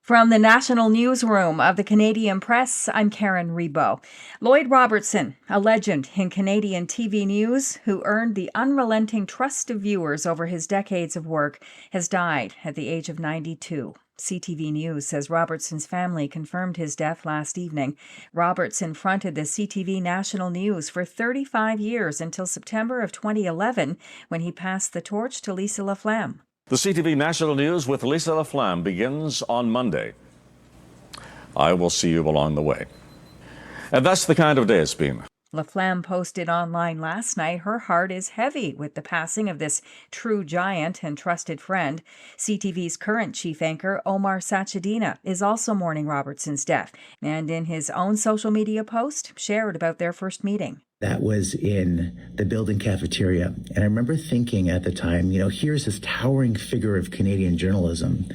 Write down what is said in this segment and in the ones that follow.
From the National Newsroom of the Canadian Press, I'm Karen Rebo. Lloyd Robertson, a legend in Canadian TV news who earned the unrelenting trust of viewers over his decades of work, has died at the age of 92. CTV News says Robertson's family confirmed his death last evening. Robertson fronted the CTV National News for 35 years until September of 2011, when he passed the torch to Lisa Laflamme. The CTV National News with Lisa Laflamme begins on Monday. I will see you along the way. And that's the kind of day it's been. Laflamme posted online last night her heart is heavy with the passing of this true giant and trusted friend. CTV's current chief anchor, Omar Sachedina, is also mourning Robertson's death, and in his own social media post, shared about their first meeting. That was in the building cafeteria. And I remember thinking at the time, here's this towering figure of Canadian journalism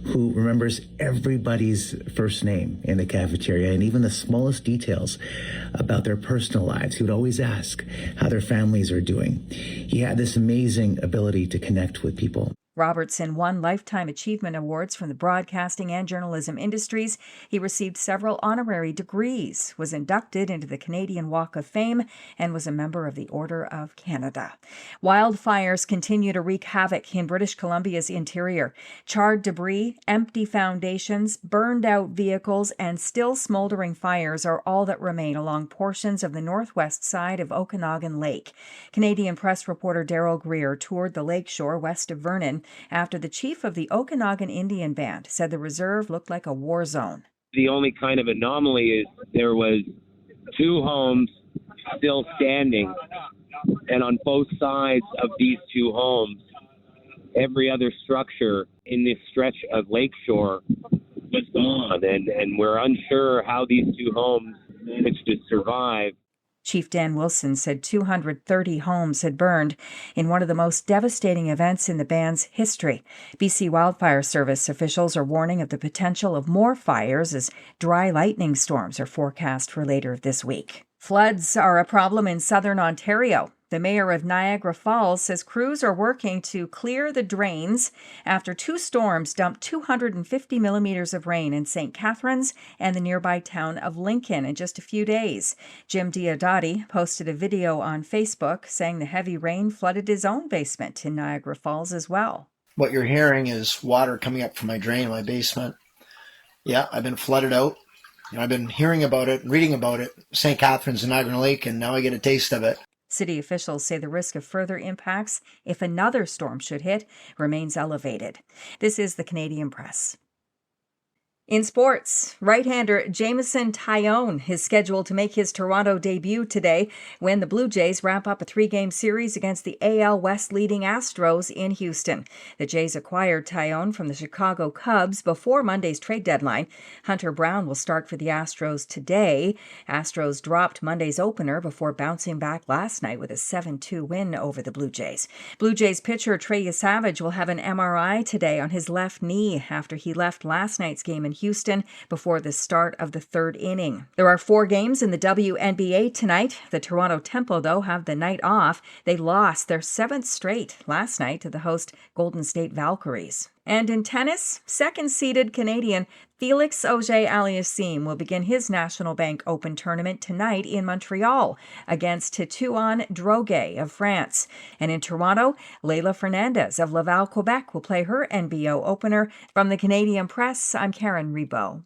who remembers everybody's first name in the cafeteria and even the smallest details about their personal lives. He would always ask how their families are doing. He had this amazing ability to connect with people. Robertson won Lifetime Achievement Awards from the broadcasting and journalism industries. He received several honorary degrees, was inducted into the Canadian Walk of Fame, and was a member of the Order of Canada. Wildfires continue to wreak havoc in British Columbia's interior. Charred debris, empty foundations, burned-out vehicles, and still smoldering fires are all that remain along portions of the northwest side of Okanagan Lake. Canadian Press reporter Daryl Greer toured the lakeshore west of Vernon after the chief of the Okanagan Indian Band said the reserve looked like a war zone. The only kind of anomaly is there was 2 homes still standing, and on both sides of these 2 homes, every other structure in this stretch of lakeshore was gone, and we're unsure how these 2 homes managed to survive. Chief Dan Wilson said 230 homes had burned in one of the most devastating events in the band's history. BC Wildfire Service officials are warning of the potential of more fires as dry lightning storms are forecast for later this week. Floods are a problem in southern Ontario. The mayor of Niagara Falls says crews are working to clear the drains after 2 storms dumped 250 millimeters of rain in St. Catharines and the nearby town of Lincoln in just a few days. Jim Diodati posted a video on Facebook saying the heavy rain flooded his own basement in Niagara Falls as well. What you're hearing is water coming up from my drain in my basement. Yeah, I've been flooded out. I've been hearing about it, reading about it, St. Catharines and Niagara Lake, and now I get a taste of it. City officials say the risk of further impacts if another storm should hit remains elevated. This is the Canadian Press. In sports, right-hander Jameson Taillon is scheduled to make his Toronto debut today when the Blue Jays wrap up a 3-game series against the AL West leading Astros in Houston. The Jays acquired Taillon from the Chicago Cubs before Monday's trade deadline. Hunter Brown will start for the Astros today. Astros dropped Monday's opener before bouncing back last night with a 7-2 win over the Blue Jays. Blue Jays pitcher Trey Savage will have an MRI today on his left knee after he left last night's game in Houston before the start of the 3rd inning. There are 4 games in the WNBA tonight. The Toronto Tempo, though, have the night off. They lost their 7th straight last night to the host Golden State Valkyries. And in tennis, second-seeded Canadian Felix Auger-Aliassime will begin his National Bank Open tournament tonight in Montreal against Titouan Droguet of France. And in Toronto, Leila Fernandez of Laval, Quebec will play her NBO opener. From the Canadian Press, I'm Karen Rebo.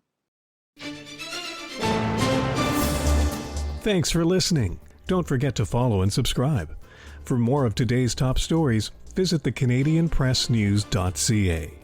Thanks for listening. Don't forget to follow and subscribe. For more of today's top stories, visit thecanadianpressnews.ca.